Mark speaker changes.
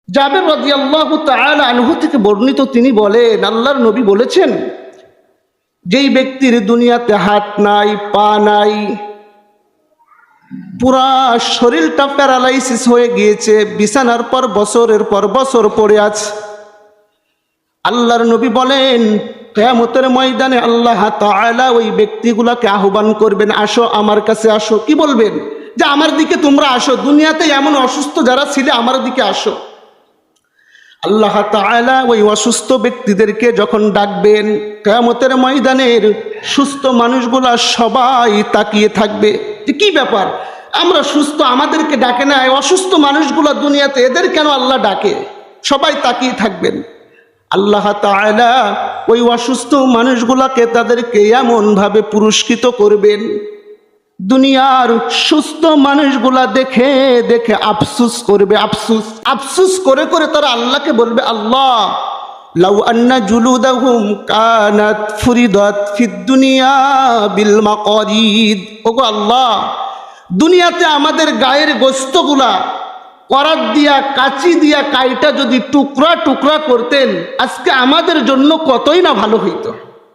Speaker 1: জাবের রাদিয়াল্লাহু তাআলা আনহু থেকে বর্ণিত, তিনি বলেন, আল্লাহর নবী বলেছেন, যেই ব্যক্তির দুনিয়াতে হাত নাই, পা নাই, পুরা শরীরটা প্যারালাইসিস হয়ে গিয়েছে, বিছানার পর বছরের পর বছর পড়ে আছে, আল্লাহর নবী বলেন কিয়ামতের ময়দানে আল্লাহ তাআলা ওই ব্যক্তিগুলোকে আহ্বান করবেন, আসো আমার কাছে আসো। কি বলবেন? যে আমার দিকে তোমরা আসো, দুনিয়াতে এমন অসুস্থ যারা ছিলে আমার দিকে আসো। আল্লাহ তাআলা ওই অসুস্থ ব্যক্তিদেরকে যখন ডাকবেন, কিয়ামতের ময়দানের সুস্থ মানুষগুলা সবাই তাকিয়ে থাকবে যে কি ব্যাপার, আমরা সুস্থ, আমাদেরকে ডাকে না, অসুস্থ মানুষগুলা দুনিয়াতে, এদের কেন আল্লাহ ডাকে? সবাই তাকিয়ে থাকবেন। আল্লাহ তাআলা ওই অসুস্থ মানুষগুলাকে তাদেরকে এমনভাবে পুরস্কৃত করবেন, দুনিয়ার সুস্থ মানুষগুলা দেখে দেখে আফসুস করবে, আফসুস আফসুস করে করে তারা আল্লাহকে বলবে, আল্লাহ লাউ আন্না জুলুদাহুম কানাত ফুরিদাত ফিদ দুনিয়া বিল মাকারিদ। ওগো আল্লাহ, দুনিয়াতে আমাদের গায়ের গোশতগুলা করাত দিয়া, কাঁচি দিয়া কাইটা যদি টুকরা টুকরা করতেন, আজকে আমাদের জন্য কতই না ভালো হইতো।